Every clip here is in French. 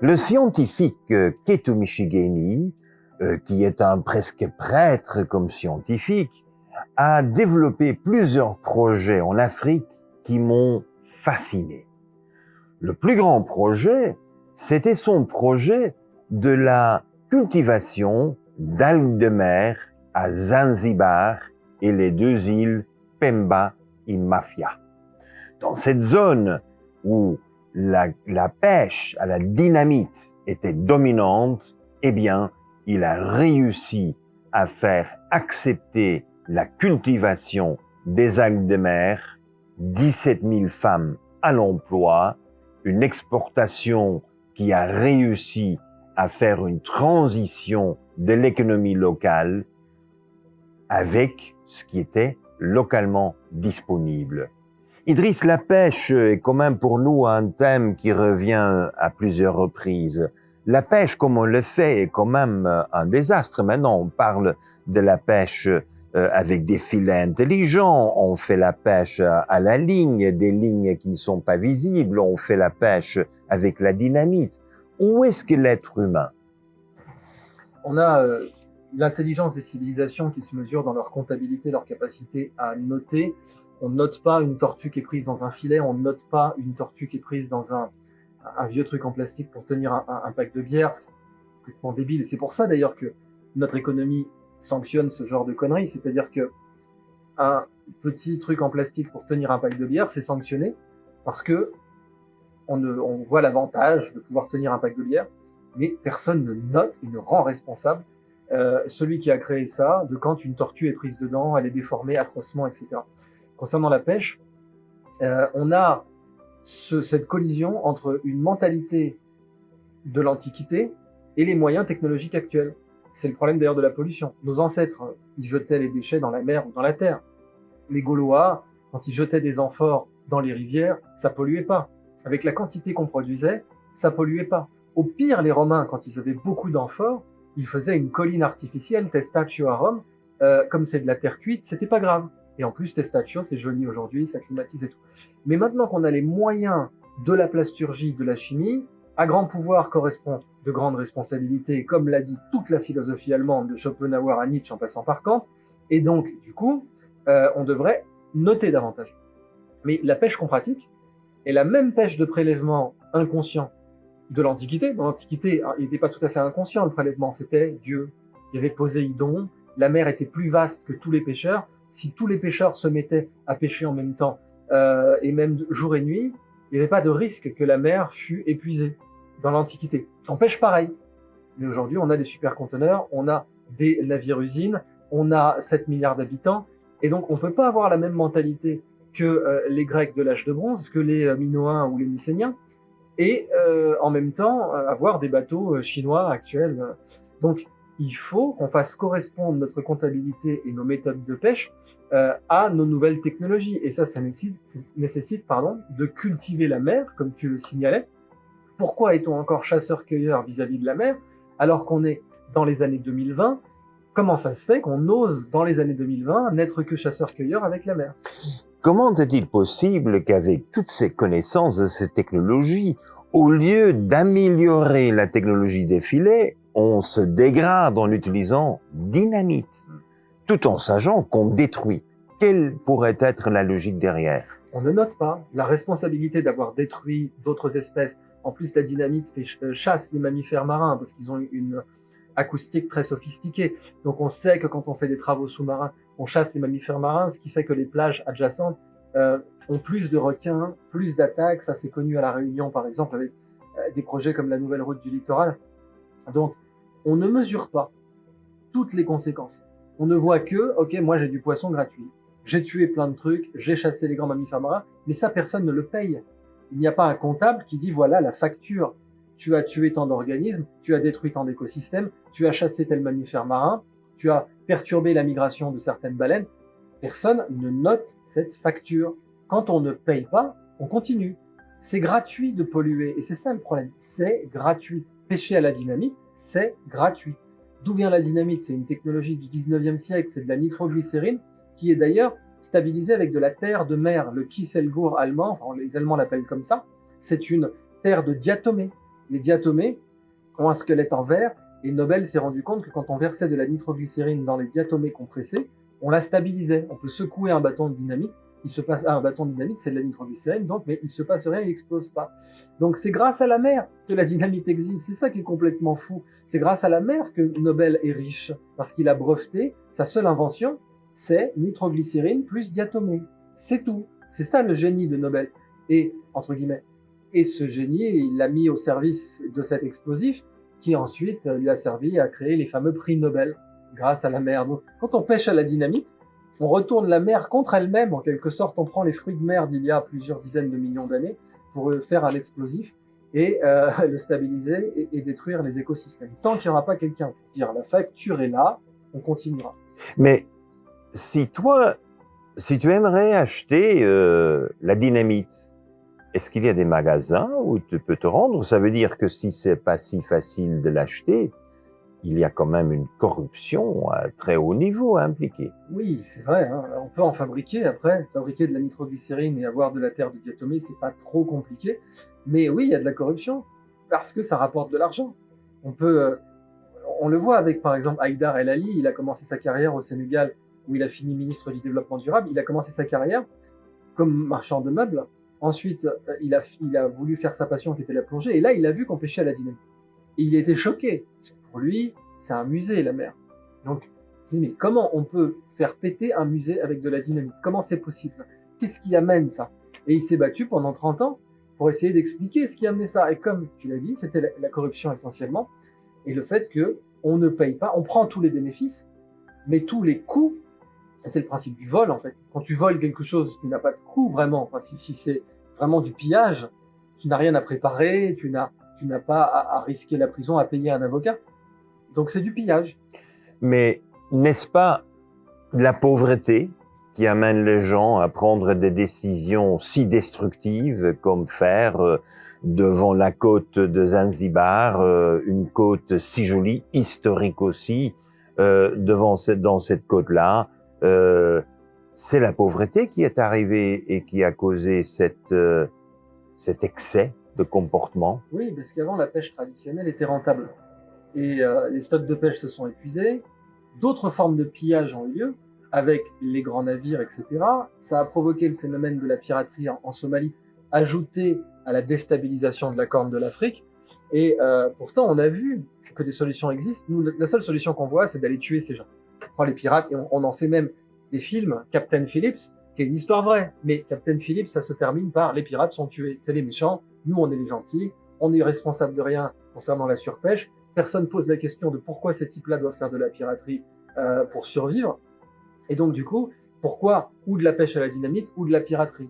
Le scientifique Ketu Michigeni, qui est un presque prêtre comme scientifique, a développé plusieurs projets en Afrique qui m'ont fasciné. Le plus grand projet, c'était son projet de la cultivation d'algues de mer à Zanzibar et les deux îles Pemba et Mafia. Dans cette zone où la pêche à la dynamite était dominante, eh bien, il a réussi à faire accepter la cultivation des algues de mer, 17 000 femmes à l'emploi, une exportation qui a réussi à faire une transition de l'économie locale avec ce qui était localement disponible. Idriss, la pêche est quand même pour nous un thème qui revient à plusieurs reprises. La pêche, comme on le fait, est quand même un désastre. Maintenant, on parle de la pêche avec des filets intelligents, on fait la pêche à la ligne, des lignes qui ne sont pas visibles, on fait la pêche avec la dynamite. Où est-ce que l'être humain? On a l'intelligence des civilisations qui se mesure dans leur comptabilité, leur capacité à noter. On ne note pas une tortue qui est prise dans un filet, on ne note pas une tortue qui est prise dans un vieux truc en plastique pour tenir un pack de bière, ce qui est complètement débile. Et c'est pour ça d'ailleurs que notre économie sanctionne ce genre de conneries, c'est-à-dire que un petit truc en plastique pour tenir un pack de bière, c'est sanctionné parce que on voit l'avantage de pouvoir tenir un pack de bière, mais personne ne note et ne rend responsable celui qui a créé ça, de quand une tortue est prise dedans, elle est déformée atrocement, etc. Concernant la pêche, on a cette collision entre une mentalité de l'Antiquité et les moyens technologiques actuels. C'est le problème d'ailleurs de la pollution. Nos ancêtres, ils jetaient les déchets dans la mer ou dans la terre. Les Gaulois, quand ils jetaient des amphores dans les rivières, ça polluait pas. Avec la quantité qu'on produisait, ça polluait pas. Au pire, les Romains, quand ils avaient beaucoup d'amphores, ils faisaient une colline artificielle, Testaccio à Rome. Comme c'est de la terre cuite, c'était pas grave. Et en plus, Testaccio, c'est joli aujourd'hui, ça climatise et tout. Mais maintenant qu'on a les moyens de la plasturgie, de la chimie, à grand pouvoir correspond de grandes responsabilités, comme l'a dit toute la philosophie allemande, de Schopenhauer à Nietzsche en passant par Kant. Et donc, du coup, on devrait noter davantage. Mais la pêche qu'on pratique est la même pêche de prélèvement inconscient de l'Antiquité. Dans l'Antiquité, il n'était pas tout à fait inconscient, le prélèvement, c'était Dieu. Il y avait Poséidon, la mer était plus vaste que tous les pêcheurs. Si tous les pêcheurs se mettaient à pêcher en même temps, et même jour et nuit, il n'y avait pas de risque que la mer fût épuisée dans l'Antiquité. On pêche pareil. Mais aujourd'hui, on a des super-conteneurs, on a des navires-usines, on a 7 milliards d'habitants, et donc on peut pas avoir la même mentalité que les Grecs de l'âge de bronze, que les Minoens ou les Mycéniens, et en même temps avoir des bateaux chinois actuels. Donc il faut qu'on fasse correspondre notre comptabilité et nos méthodes de pêche à nos nouvelles technologies. Et ça nécessite de cultiver la mer, comme tu le signalais. Pourquoi est-on encore chasseur-cueilleur vis-à-vis de la mer, alors qu'on est dans les années 2020? Comment ça se fait qu'on ose, dans les années 2020, n'être que chasseur-cueilleur avec la mer? Comment est-il possible qu'avec toutes ces connaissances de ces technologies, au lieu d'améliorer la technologie des filets, on se dégrade en utilisant dynamite, tout en sachant qu'on détruit? Quelle pourrait être la logique derrière? On ne note pas la responsabilité d'avoir détruit d'autres espèces. En plus, la dynamite chasse les mammifères marins parce qu'ils ont une acoustique très sophistiquée. Donc on sait que quand on fait des travaux sous-marins, on chasse les mammifères marins, ce qui fait que les plages adjacentes ont plus de requins, plus d'attaques. Ça, c'est connu à La Réunion, par exemple, avec des projets comme la nouvelle route du littoral. Donc, on ne mesure pas toutes les conséquences. On ne voit que, ok, moi j'ai du poisson gratuit. J'ai tué plein de trucs, j'ai chassé les grands mammifères marins, mais ça, personne ne le paye. Il n'y a pas un comptable qui dit, voilà la facture. Tu as tué tant d'organismes, tu as détruit tant d'écosystèmes, tu as chassé tel mammifère marin, tu as perturbé la migration de certaines baleines. Personne ne note cette facture. Quand on ne paye pas, on continue. C'est gratuit de polluer, et c'est ça le problème. C'est gratuit. Pêcher à la dynamite, c'est gratuit. D'où vient la dynamite? C'est une technologie du 19e siècle, c'est de la nitroglycérine, qui est d'ailleurs stabilisée avec de la terre de mer, le Kieselguhr allemand, enfin les Allemands l'appellent comme ça. C'est une terre de diatomée. Les diatomées ont un squelette en verre, et Nobel s'est rendu compte que quand on versait de la nitroglycérine dans les diatomées compressées, on la stabilisait. On peut secouer un bâton de dynamite, un bâton de dynamite, c'est de la nitroglycérine, donc, mais il se passe rien, il explose pas. Donc c'est grâce à la mer que la dynamite existe. C'est ça qui est complètement fou. C'est grâce à la mer que Nobel est riche, parce qu'il a breveté sa seule invention, c'est nitroglycérine plus diatomée. C'est tout. C'est ça le génie de Nobel. Et entre guillemets. Et ce génie, il l'a mis au service de cet explosif, qui ensuite lui a servi à créer les fameux prix Nobel grâce à la mer. Donc, quand on pêche à la dynamite, on retourne la mer contre elle-même, en quelque sorte. On prend les fruits de mer d'il y a plusieurs dizaines de millions d'années pour faire un explosif et le stabiliser et détruire les écosystèmes. Tant qu'il n'y aura pas quelqu'un pour dire la facture est là, on continuera. Mais si tu aimerais acheter la dynamite, est-ce qu'il y a des magasins où tu peux te rendre? Ça veut dire que si c'est pas si facile de l'acheter, il y a quand même une corruption à très haut niveau impliquée. Oui, c'est vrai, hein. On peut en fabriquer après. Fabriquer de la nitroglycérine et avoir de la terre de diatomée, c'est pas trop compliqué. Mais oui, il y a de la corruption parce que ça rapporte de l'argent. On le voit avec, par exemple, Haïdar El Ali. Il a commencé sa carrière au Sénégal où il a fini ministre du Développement durable. Il a commencé sa carrière comme marchand de meubles. Ensuite, il a voulu faire sa passion qui était la plongée. Et là, il a vu qu'on pêchait à la dynamite. Et il a été choqué. Parce que pour lui, c'est un musée, la mer. Donc, il s'est dit, mais comment on peut faire péter un musée avec de la dynamite? Comment c'est possible? Qu'est-ce qui amène ça? Et il s'est battu pendant 30 ans pour essayer d'expliquer ce qui amenait ça. Et comme tu l'as dit, c'était la corruption essentiellement. Et le fait que on ne paye pas, on prend tous les bénéfices, mais tous les coûts. C'est le principe du vol, en fait. Quand tu voles quelque chose qui n'a pas de coût, vraiment, enfin, si c'est vraiment du pillage, tu n'as rien à préparer, tu n'as pas à risquer la prison, à payer un avocat. Donc c'est du pillage. Mais n'est-ce pas la pauvreté qui amène les gens à prendre des décisions si destructives comme faire devant la côte de Zanzibar, une côte si jolie, historique aussi, dans cette côte-là, c'est la pauvreté qui est arrivée et qui a causé cet excès de comportement. Oui, parce qu'avant, la pêche traditionnelle était rentable. Et les stocks de pêche se sont épuisés. D'autres formes de pillage ont eu lieu, avec les grands navires, etc. Ça a provoqué le phénomène de la piraterie en Somalie, ajouté à la déstabilisation de la Corne de l'Afrique. Et pourtant, on a vu que des solutions existent. Nous, la seule solution qu'on voit, c'est d'aller tuer ces gens. On prend les pirates et on en fait même des films, Captain Phillips, qui est une histoire vraie. Mais Captain Phillips, ça se termine par les pirates sont tués. C'est les méchants, nous on est les gentils, on est responsable de rien concernant la surpêche. Personne pose la question de pourquoi ces types-là doivent faire de la piraterie pour survivre. Et donc du coup, pourquoi ou de la pêche à la dynamite ou de la piraterie?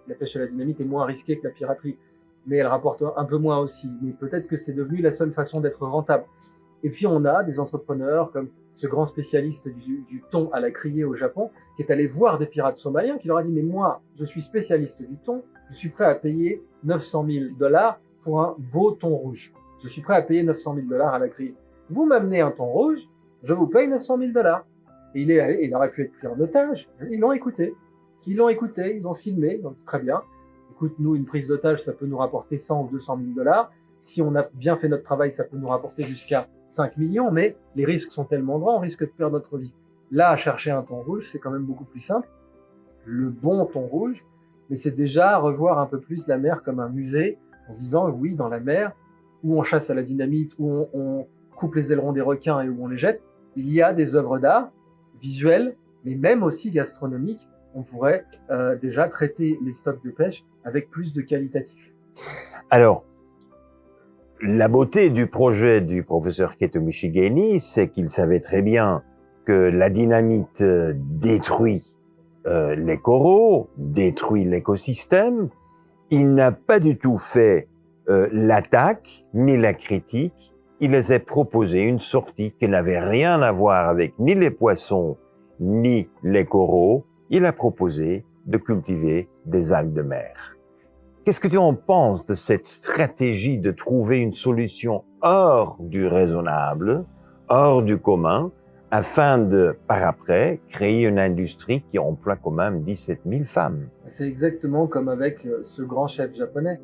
La pêche à la dynamite est moins risquée que la piraterie, mais elle rapporte un peu moins aussi. Mais peut-être que c'est devenu la seule façon d'être rentable. Et puis on a des entrepreneurs comme ce grand spécialiste du thon à la criée au Japon, qui est allé voir des pirates somaliens, qui leur a dit « Mais moi, je suis spécialiste du thon, je suis prêt à payer 900 000 $ pour un beau thon rouge. Je suis prêt à payer 900 000 $ à la criée. Vous m'amenez un thon rouge, je vous paye 900 000 $. Et il est allé, il aurait pu être pris en otage. Ils l'ont écouté. Ils ont filmé, ils ont dit très bien. Écoute, nous, une prise d'otage, ça peut nous rapporter 100 ou 200 000 $. Si on a bien fait notre travail, ça peut nous rapporter jusqu'à 5 millions, mais les risques sont tellement grands, on risque de perdre notre vie. Là, chercher un thon rouge, c'est quand même beaucoup plus simple. Le bon thon rouge, mais c'est déjà revoir un peu plus la mer comme un musée, en se disant, oui, dans la mer, où on chasse à la dynamite, où on coupe les ailerons des requins et où on les jette, il y a des œuvres d'art visuelles, mais même aussi gastronomiques. On pourrait déjà traiter les stocks de pêche avec plus de qualitatif. Alors, la beauté du projet du professeur Keto Michigeni, c'est qu'il savait très bien que la dynamite détruit les coraux, détruit l'écosystème. Il n'a pas du tout fait l'attaque ni la critique. Il les a proposé une sortie qui n'avait rien à voir avec ni les poissons ni les coraux. Il a proposé de cultiver des algues de mer. Qu'est-ce que tu en penses de cette stratégie de trouver une solution hors du raisonnable, hors du commun, afin de, par après, créer une industrie qui emploie quand même 17 000 femmes. C'est exactement comme avec ce grand chef japonais.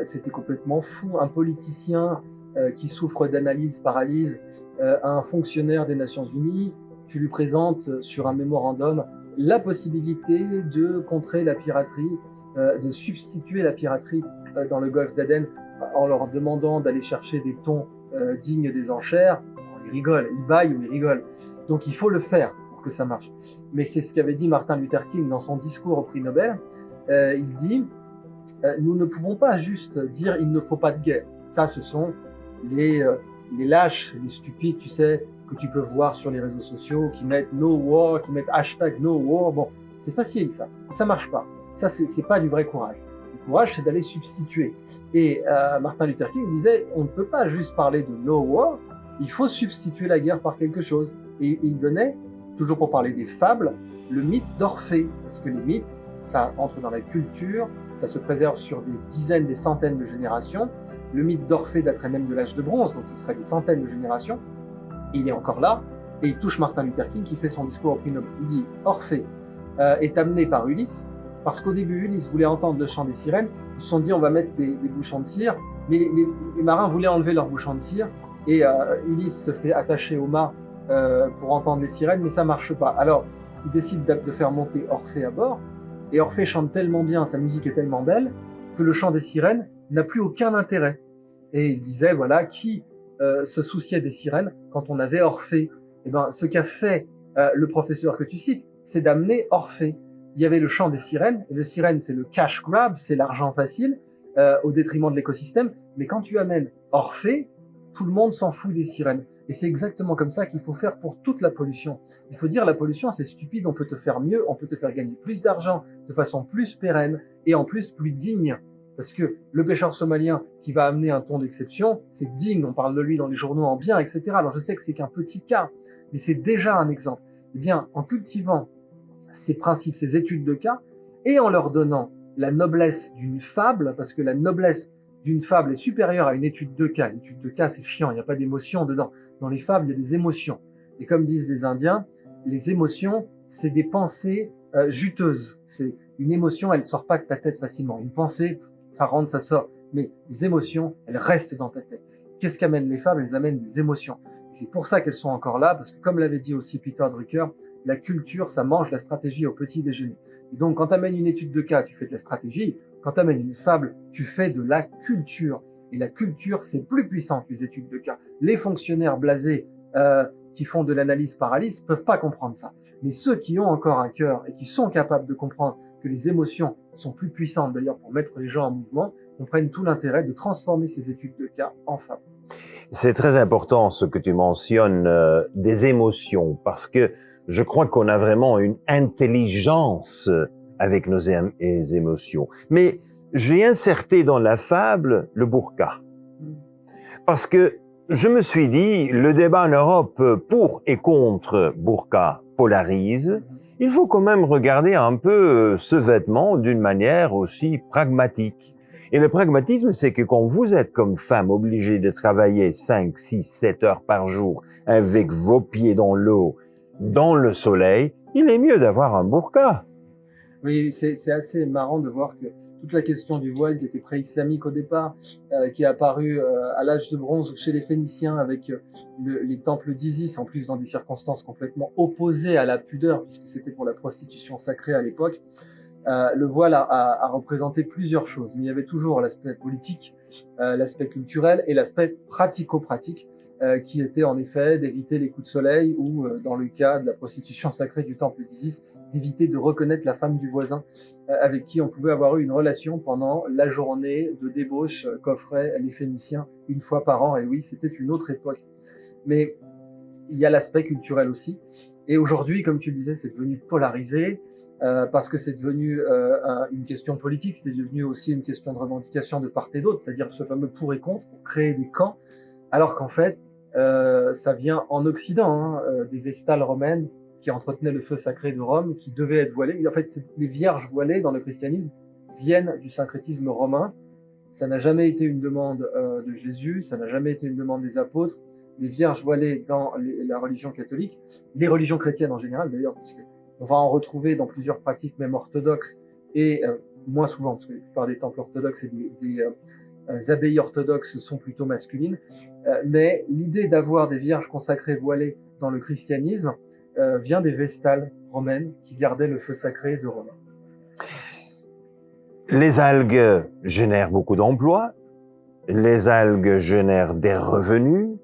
C'était complètement fou. Un politicien qui souffre d'analyse paralyse, un fonctionnaire des Nations Unies, tu lui présentes sur un mémorandum la possibilité de contrer la piraterie, de substituer la piraterie dans le golfe d'Aden en leur demandant d'aller chercher des thons dignes des enchères. Ils rigolent, ils baillent ou ils rigolent. Donc il faut le faire pour que ça marche. Mais c'est ce qu'avait dit Martin Luther King dans son discours au prix Nobel. Il dit nous ne pouvons pas juste dire il ne faut pas de guerre. Ça, ce sont les lâches, les stupides, tu sais, que tu peux voir sur les réseaux sociaux, qui mettent no war, qui mettent hashtag no war. Bon, c'est facile ça, mais ça marche pas. Ça, c'est pas du vrai courage. Le courage, c'est d'aller substituer. Et Martin Luther King disait, on ne peut pas juste parler de no war, il faut substituer la guerre par quelque chose. Et il donnait, toujours pour parler des fables, le mythe d'Orphée. Parce que les mythes, ça entre dans la culture, ça se préserve sur des dizaines, des centaines de générations. Le mythe d'Orphée daterait même de l'âge de bronze, donc ce serait des centaines de générations. Et il est encore là, et il touche Martin Luther King qui fait son discours au prix Nobel. Il dit, Orphée est amené par Ulysse, parce qu'au début, Ulysse voulait entendre le chant des sirènes. Ils se sont dit, on va mettre des bouchons de cire, mais les marins voulaient enlever leurs bouchons de cire, et Ulysse se fait attacher au mât pour entendre les sirènes, mais ça marche pas. Alors, il décide de faire monter Orphée à bord, et Orphée chante tellement bien, sa musique est tellement belle, que le chant des sirènes n'a plus aucun intérêt. Et il disait, voilà, qui se souciait des sirènes quand on avait Orphée? Eh ben, ce qu'a fait le professeur que tu cites, c'est d'amener Orphée. Il y avait le chant des sirènes, et le sirène, c'est le cash grab, c'est l'argent facile, au détriment de l'écosystème. Mais quand tu amènes Orphée, tout le monde s'en fout des sirènes. Et c'est exactement comme ça qu'il faut faire pour toute la pollution. Il faut dire, la pollution, c'est stupide, on peut te faire mieux, on peut te faire gagner plus d'argent, de façon plus pérenne, et en plus plus digne. Parce que le pêcheur somalien qui va amener un thon d'exception, c'est digne, on parle de lui dans les journaux en bien, etc. Alors je sais que c'est qu'un petit cas, mais c'est déjà un exemple. Eh bien, en cultivant ces principes, ces études de cas, et en leur donnant la noblesse d'une fable, parce que la noblesse d'une fable est supérieure à une étude de cas. Une étude de cas, c'est chiant, il n'y a pas d'émotion dedans. Dans les fables, il y a des émotions. Et comme disent les Indiens, les émotions, c'est des pensées juteuses. C'est une émotion, elle sort pas de ta tête facilement. Une pensée, ça rentre, ça sort. Mais les émotions, elles restent dans ta tête. Qu'est-ce qu'amènent les fables? Elles amènent des émotions. C'est pour ça qu'elles sont encore là, parce que comme l'avait dit aussi Peter Drucker, la culture, ça mange la stratégie au petit déjeuner. Et donc, quand tu amènes une étude de cas, tu fais de la stratégie. Quand tu amènes une fable, tu fais de la culture. Et la culture, c'est plus puissant que les études de cas. Les fonctionnaires blasés qui font de l'analyse paralyse peuvent pas comprendre ça. Mais ceux qui ont encore un cœur et qui sont capables de comprendre que les émotions sont plus puissantes, d'ailleurs, pour mettre les gens en mouvement, comprennent tout l'intérêt de transformer ces études de cas en fables. C'est très important ce que tu mentionnes des émotions, parce que je crois qu'on a vraiment une intelligence avec nos émotions. Mais j'ai inserté dans la fable le burqa. Parce que je me suis dit, le débat en Europe pour et contre burqa polarise. Il faut quand même regarder un peu ce vêtement d'une manière aussi pragmatique. Et le pragmatisme, c'est que quand vous êtes comme femme obligée de travailler 5, 6, 7 heures par jour avec vos pieds dans l'eau, dans le soleil, il est mieux d'avoir un burqa. Oui, c'est assez marrant de voir que toute la question du voile qui était pré-islamique au départ, qui est apparue à l'âge de bronze chez les Phéniciens avec les temples d'Isis, en plus dans des circonstances complètement opposées à la pudeur, puisque c'était pour la prostitution sacrée à l'époque. Le voile a représenté plusieurs choses, mais il y avait toujours l'aspect politique, l'aspect culturel et l'aspect pratico-pratique, qui était en effet d'éviter les coups de soleil ou, dans le cas de la prostitution sacrée du temple d'Isis, d'éviter de reconnaître la femme du voisin avec qui on pouvait avoir eu une relation pendant la journée de débauche qu'offraient les Phéniciens une fois par an. Et oui, c'était une autre époque. Mais il y a l'aspect culturel aussi. Et aujourd'hui, comme tu le disais, c'est devenu polarisé parce que c'est devenu une question politique, c'est devenu aussi une question de revendication de part et d'autre, c'est-à-dire ce fameux pour et contre pour créer des camps, alors qu'en fait, ça vient en Occident, des vestales romaines qui entretenaient le feu sacré de Rome, qui devaient être voilées. En fait, les vierges voilées dans le christianisme viennent du syncrétisme romain. Ça n'a jamais été une demande de Jésus, ça n'a jamais été une demande des apôtres. les vierges voilées dans la religion catholique, les religions chrétiennes en général d'ailleurs, parce que on va en retrouver dans plusieurs pratiques, même orthodoxes, et moins souvent, parce que la plupart des temples orthodoxes et des abbayes orthodoxes sont plutôt masculines. Mais l'idée d'avoir des vierges consacrées voilées dans le christianisme vient des Vestales romaines qui gardaient le feu sacré de Rome. Les algues génèrent beaucoup d'emplois, les algues génèrent des revenus.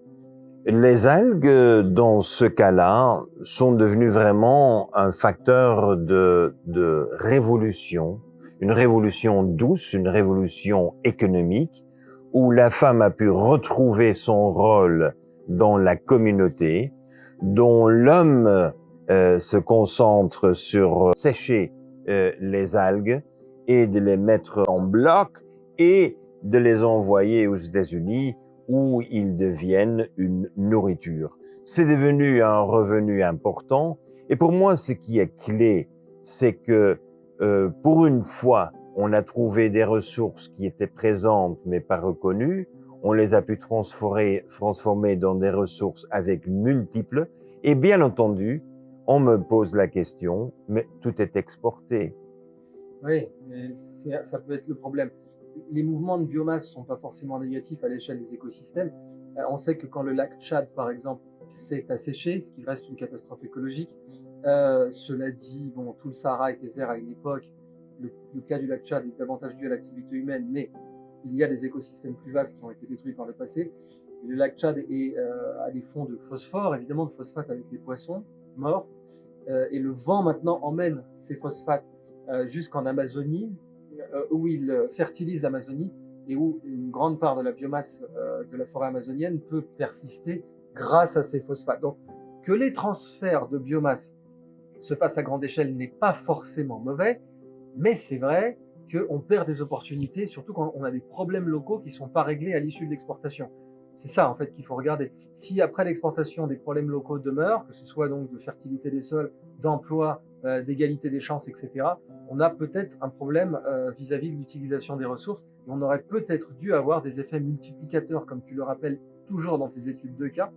Les algues, dans ce cas-là, sont devenues vraiment un facteur de révolution, une révolution douce, une révolution économique, où la femme a pu retrouver son rôle dans la communauté, dont l'homme se concentre sur sécher les algues et de les mettre en bloc et de les envoyer aux États-Unis où ils deviennent une nourriture. C'est devenu un revenu important. Et pour moi, ce qui est clé, c'est que pour une fois, on a trouvé des ressources qui étaient présentes mais pas reconnues. On les a pu transformer dans des ressources avec multiples. Et bien entendu, on me pose la question, mais tout est exporté. Oui, mais ça peut être le problème. Les mouvements de biomasse sont pas forcément négatifs à l'échelle des écosystèmes. On sait que quand le lac Tchad, par exemple, s'est asséché, ce qui reste une catastrophe écologique, cela dit, bon, tout le Sahara était vert à une époque. Le cas du lac Tchad est davantage dû à l'activité humaine, mais il y a des écosystèmes plus vastes qui ont été détruits par le passé. Et le lac Tchad a des fonds de phosphore, évidemment de phosphate avec les poissons morts. Et le vent maintenant emmène ces phosphates jusqu'en Amazonie, où il fertilise l'Amazonie et où une grande part de la biomasse de la forêt amazonienne peut persister grâce à ces phosphates. Donc, que les transferts de biomasse se fassent à grande échelle n'est pas forcément mauvais, mais c'est vrai qu'on perd des opportunités, surtout quand on a des problèmes locaux qui ne sont pas réglés à l'issue de l'exportation. C'est ça, en fait, qu'il faut regarder. Si après l'exportation, des problèmes locaux demeurent, que ce soit donc de fertilité des sols, d'emploi, d'égalité des chances, etc., on a peut-être un problème vis-à-vis de l'utilisation des ressources et on aurait peut-être dû avoir des effets multiplicateurs, comme tu le rappelles toujours dans tes études de cas,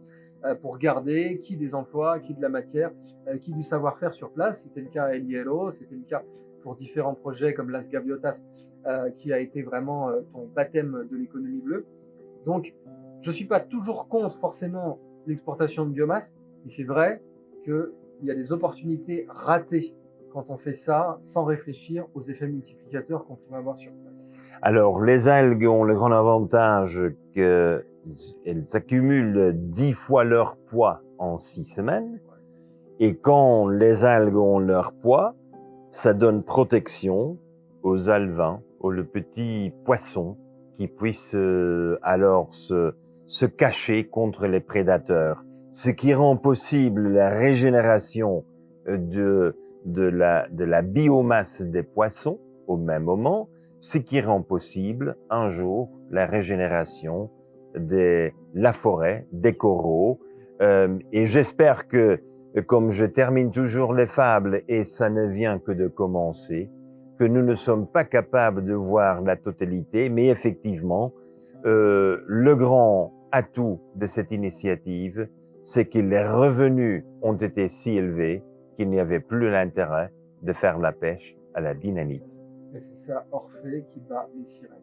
pour garder qui des emplois, qui de la matière, qui du savoir-faire sur place. C'était le cas à El Hierro, c'était le cas pour différents projets comme Las Gaviotas, qui a été vraiment ton baptême de l'économie bleue. Donc, je suis pas toujours contre forcément l'exportation de biomasse, mais c'est vrai qu'il y a des opportunités ratées quand on fait ça sans réfléchir aux effets multiplicateurs qu'on pourrait avoir sur place. Alors, les algues ont le grand avantage qu'elles accumulent 10 fois leur poids en 6 semaines. Et quand les algues ont leur poids, ça donne protection aux alevins, aux petits poissons qui puissent alors se cacher contre les prédateurs. Ce qui rend possible la régénération de la biomasse des poissons au même moment, ce qui rend possible un jour la régénération de la forêt, des coraux. Et j'espère que, comme je termine toujours les fables, et ça ne vient que de commencer, que nous ne sommes pas capables de voir la totalité, mais effectivement, le grand atout de cette initiative, c'est que les revenus ont été si élevés qu'il n'y avait plus l'intérêt de faire la pêche à la dynamite. Et c'est ça, Orphée qui bat les sirènes.